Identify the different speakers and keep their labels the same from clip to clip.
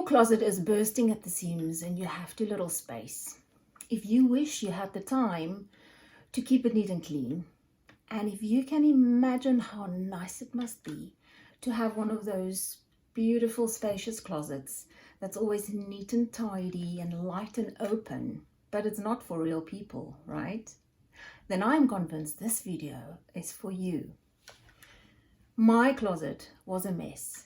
Speaker 1: closet is bursting at the seams and you have too little space, if you wish you had the time to keep it neat and clean, and if you can imagine how nice it must be to have one of those beautiful spacious closets that's always neat and tidy and light and open, but it's not for real people, right? Then I'm convinced this video is for you. My closet was a mess.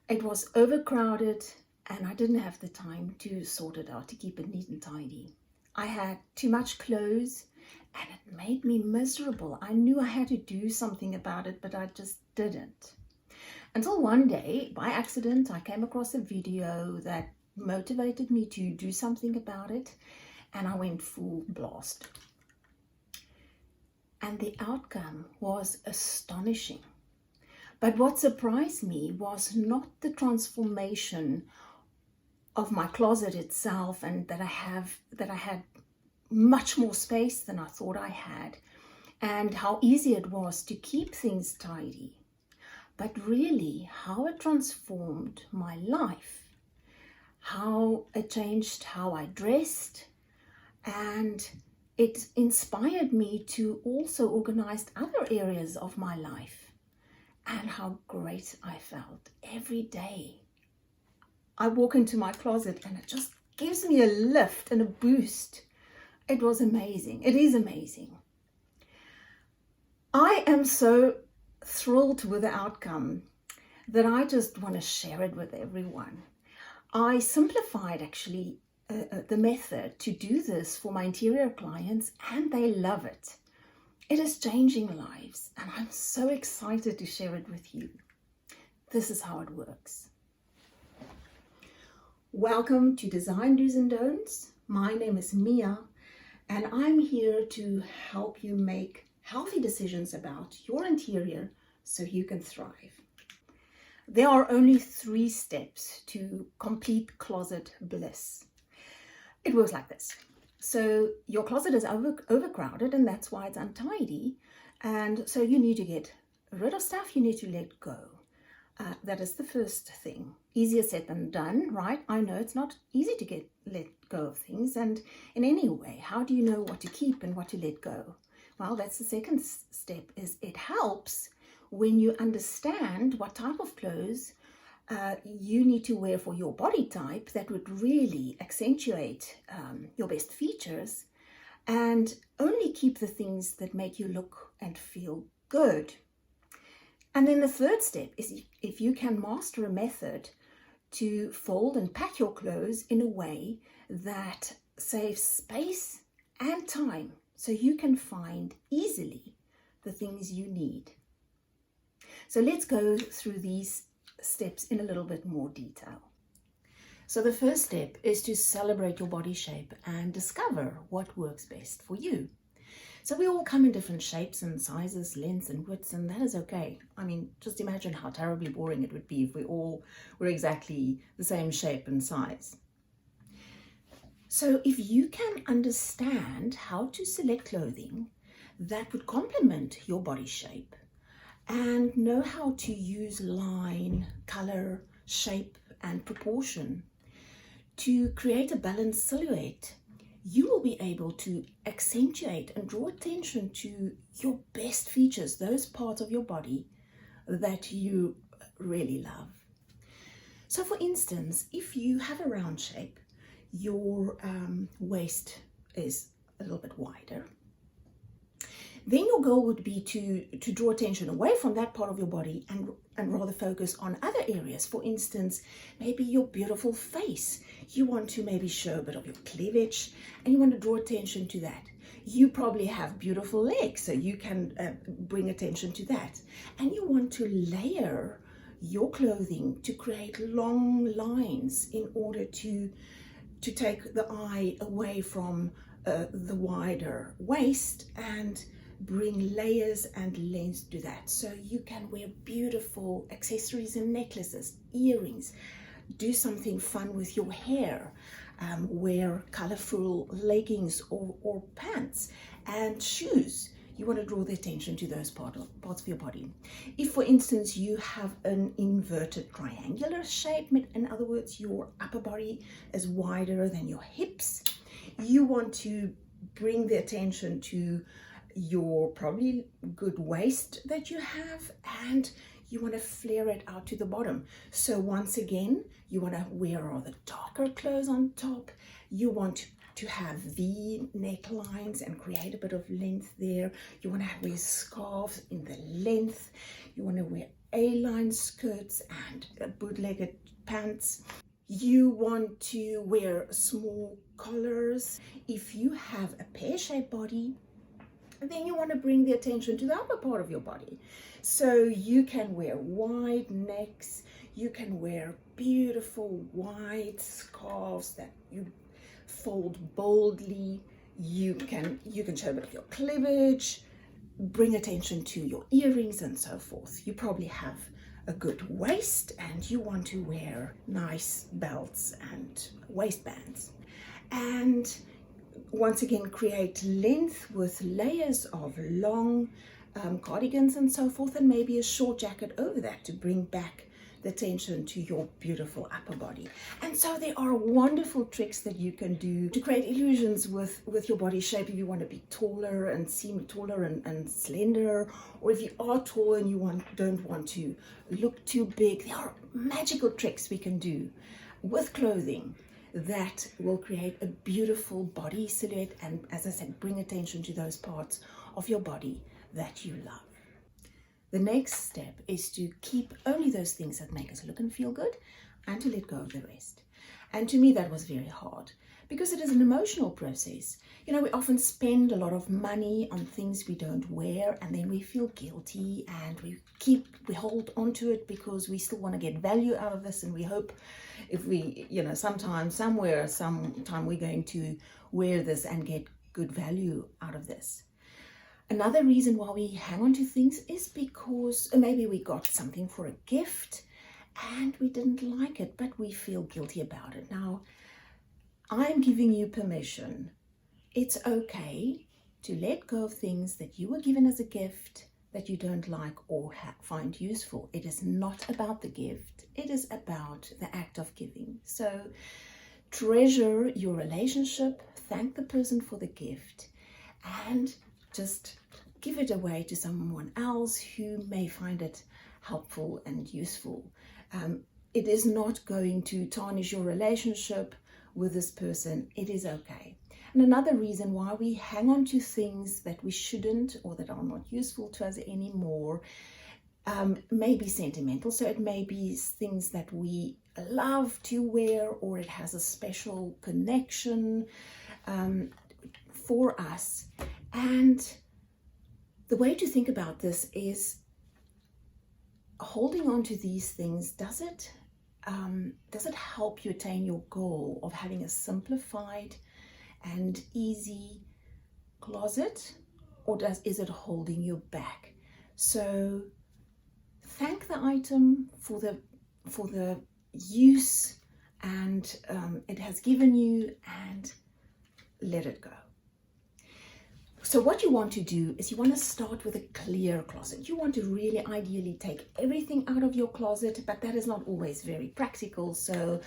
Speaker 1: It was overcrowded and I didn't have the time to sort it out, to keep it neat and tidy. I had too much clothes and it made me miserable. I knew I had to do something about it, but I just didn't. Until one day, by accident, I came across a video that motivated me to do something about it, and I went full blast. And the outcome was astonishing. But what surprised me was not the transformation of my closet itself, and that I had much more space than I thought I had, and how easy it was to keep things tidy, but really how it transformed my life, how it changed how I dressed, and it inspired me to also organize other areas of my life, and how great I felt every day. I walk into my closet and it just gives me a lift and a boost. It was amazing. It is amazing. I am so thrilled with the outcome that I just want to share it with everyone. I simplified actually the method to do this for my interior clients, and they love it. It is changing lives, and I'm so excited to share it with you. This is how it works. Welcome to Design Do's and Don'ts. My name is Mia, and I'm here to help you make healthy decisions about your interior so you can thrive. There are only 3 steps to complete closet bliss. It works like this. So your closet is overcrowded, and that's why it's untidy. And so you need to get rid of stuff, you need to let go. That is the first thing. Easier said than done, right? I know it's not easy to let go of things. And in any way, how do you know what to keep and what to let go? Well, that's the second step. Is it helps when you understand what type of clothes you need to wear for your body type that would really accentuate your best features, and only keep the things that make you look and feel good. And then the third step is if you can master a method to fold and pack your clothes in a way that saves space and time, so you can find easily the things you need. So let's go through these steps in a little bit more detail. So the first step is to celebrate your body shape and discover what works best for you. So we all come in different shapes and sizes, lengths and widths, and that is okay. I mean, just imagine how terribly boring it would be if we all were exactly the same shape and size. So if you can understand how to select clothing that would complement your body shape, and know how to use line, color, shape and proportion to create a balanced silhouette, you will be able to accentuate and draw attention to your best features, those parts of your body that you really love. So for instance, if you have a round shape, your waist is a little bit wider, then your goal would be to draw attention away from that part of your body and rather focus on other areas. For instance, maybe your beautiful face. You want to maybe show a bit of your cleavage and you want to draw attention to that. You probably have beautiful legs, so you can bring attention to that. And you want to layer your clothing to create long lines in order to take the eye away from the wider waist and bring layers and length to that. So you can wear beautiful accessories and necklaces, earrings, do something fun with your hair, wear colorful leggings or pants and shoes. you want to draw the attention to those parts of your body. If, for instance, you have an inverted triangular shape, in other words, your upper body is wider than your hips, you want to bring the attention to your probably good waist that you have, and you want to flare it out to the bottom. So once again, you want to wear rather darker clothes on top. You want to have V necklines and create a bit of length there. You want to wear scarves in the length. You want to wear A-line skirts and bootlegged pants. You want to wear small collars. If you have a pear-shaped body, then you want to bring the attention to the upper part of your body. So you can wear wide necks, you can wear beautiful wide scarves that you fold boldly, you can show a bit of your cleavage, bring attention to your earrings and so forth. You probably have a good waist and you want to wear nice belts and waistbands. And once again, create length with layers of long cardigans and so forth, and maybe a short jacket over that to bring back the attention to your beautiful upper body. And so there are wonderful tricks that you can do to create illusions with your body shape. If you want to be taller and seem taller and slender, or if you are tall and you don't want to look too big, there are magical tricks we can do with clothing that will create a beautiful body silhouette and, as I said, bring attention to those parts of your body that you love. The next step is to keep only those things that make us look and feel good and to let go of the rest. And to me, that was very hard because it is an emotional process. You know, we often spend a lot of money on things we don't wear, and then we feel guilty and we hold on to it because we still want to get value out of this, and we hope if we, sometime we're going to wear this and get good value out of this. Another reason why we hang on to things is because maybe we got something for a gift and we didn't like it, but we feel guilty about it. Now, I'm giving you permission. It's okay to let go of things that you were given as a gift that you don't like or find useful. It is not about the gift. It is about the act of giving. So treasure your relationship, thank the person for the gift, and just give it away to someone else who may find it helpful and useful. It is not going to tarnish your relationship with this person. It is okay. And another reason why we hang on to things that we shouldn't or that are not useful to us anymore may be sentimental. So it may be things that we love to wear, or it has a special connection for us. And the way to think about this is holding on to these things. Does it help you attain your goal of having a simplified and easy closet, or is it holding you back? So thank the item for the use and it has given you, and let it go. So what you want to do is you want to start with a clear closet. You want to really ideally take everything out of your closet, but that is not always very practical. So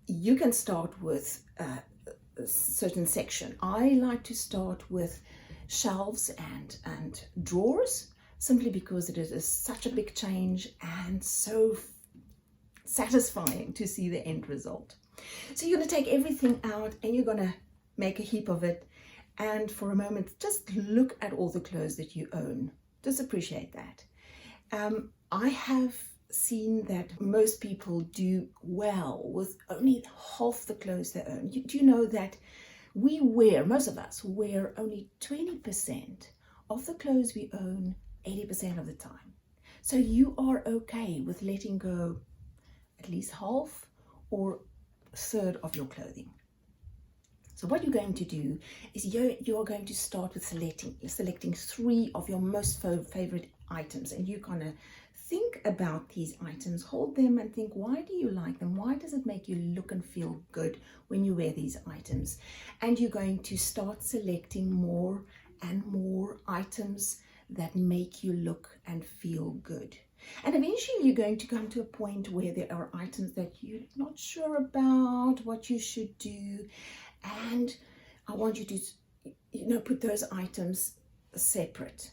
Speaker 1: you can start with a certain section. I like to start with shelves and drawers, simply because it is such a big change and so satisfying to see the end result. So you're going to take everything out and you're going to make a heap of it. And for a moment, just look at all the clothes that you own. Just appreciate that. I have seen that most people do well with only half the clothes they own. Do you know that most of us wear only 20% of the clothes we own 80% of the time. So you are okay with letting go at least half or a third of your clothing. So what you're going to do is you're going to start with selecting 3 of your most favorite items, and you kind of think about these items, hold them and think, why do you like them? Why does it make you look and feel good when you wear these items? And you're going to start selecting more and more items that make you look and feel good. And eventually you're going to come to a point where there are items that you're not sure about what you should do. And I want you to, put those items separate.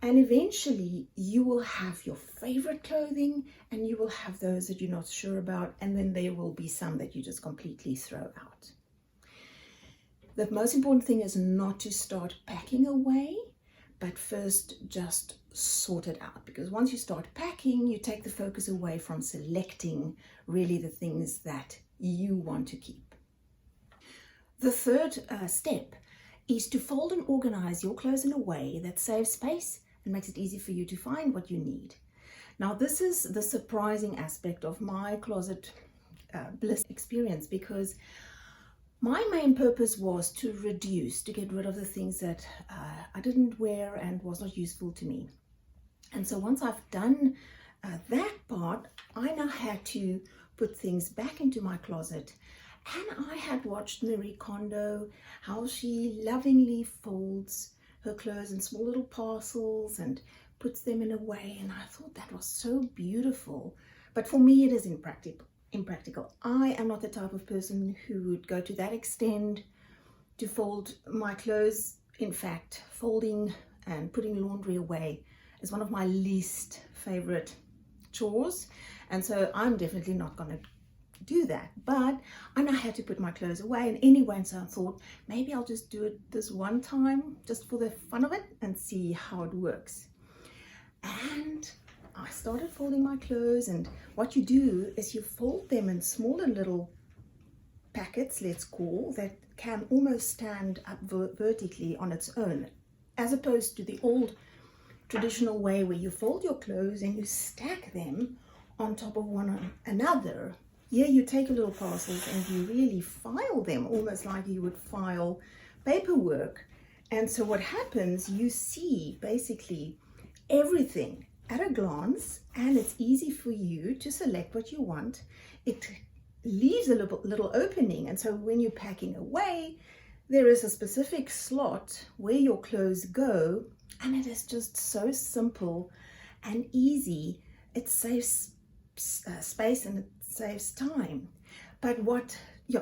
Speaker 1: And eventually you will have your favorite clothing and you will have those that you're not sure about. And then there will be some that you just completely throw out. The most important thing is not to start packing away, but first just sort it out. Because once you start packing, you take the focus away from selecting really the things that you want to keep. The third step is to fold and organize your clothes in a way that saves space and makes it easy for you to find what you need. Now, this is the surprising aspect of my closet bliss experience, because my main purpose was to get rid of the things that I didn't wear and was not useful to me. And so once I've done that part, I now had to put things back into my closet. And I had watched Marie Kondo, how she lovingly folds her clothes in small little parcels and puts them in a way. And I thought that was so beautiful. But for me, it is impractical. I am not the type of person who would go to that extent to fold my clothes. In fact, folding and putting laundry away is one of my least favorite chores. And so I'm definitely not going to do that. But I know how to put my clothes away. And anyway, and so I thought maybe I'll just do it this one time just for the fun of it and see how it works. And I started folding my clothes, and what you do is you fold them in smaller little packets, let's call, that can almost stand up vertically on its own, as opposed to the old traditional way where you fold your clothes and you stack them on top of one another. Here you take your little parcels and you really file them almost like you would file paperwork. And so what happens, you see basically everything at a glance, and it's easy for you to select what you want. It leaves a little opening, and so when you're packing away, there is a specific slot where your clothes go, and it is just so simple and easy. It saves space and it saves time. But what,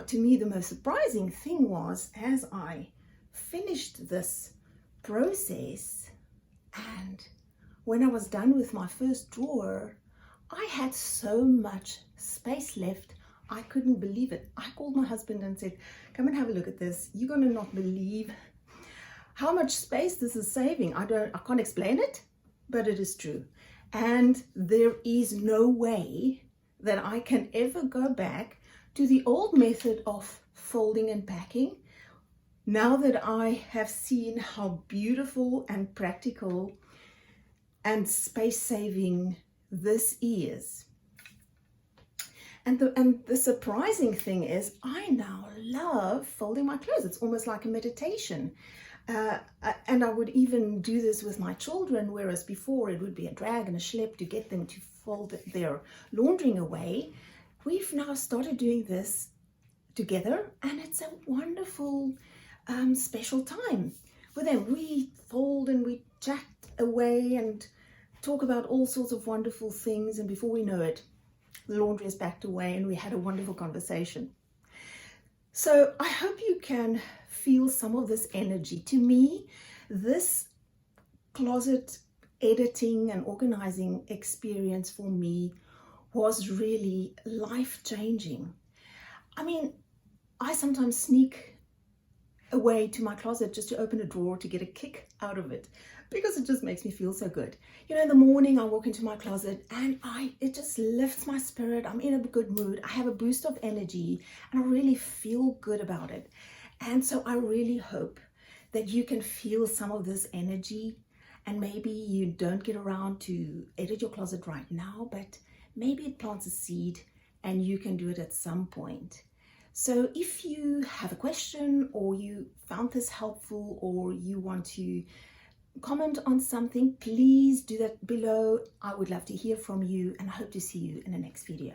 Speaker 1: to me, the most surprising thing was, as I finished this process, and when I was done with my first drawer, I had so much space left. I couldn't believe it. I called my husband and said, come and have a look at this. You're going to not believe how much space this is saving. I can't explain it, but it is true. And there is no way that I can ever go back to the old method of folding and packing. Now that I have seen how beautiful and practical and space-saving this is. And the surprising thing is, I now love folding my clothes. It's almost like a meditation. And I would even do this with my children, whereas before it would be a drag and a schlep to get them to fold their laundry away. We've now started doing this together, and it's a wonderful special time with them. We fold and we chat away and talk about all sorts of wonderful things, and before we know it, the laundry is packed away and we had a wonderful conversation. So I hope you can feel some of this energy. To me, this closet editing and organizing experience for me was really life-changing. I mean, I sometimes sneak away to my closet just to open a drawer to get a kick out of it, because it just makes me feel so good. In the morning I walk into my closet and it just lifts my spirit. I'm in a good mood. I have a boost of energy and I really feel good about it. And so I really hope that you can feel some of this energy, and maybe you don't get around to edit your closet right now, but maybe it plants a seed and you can do it at some point. So if you have a question, or you found this helpful, or you want to comment on something, please do that below. I would love to hear from you, and I hope to see you in the next video.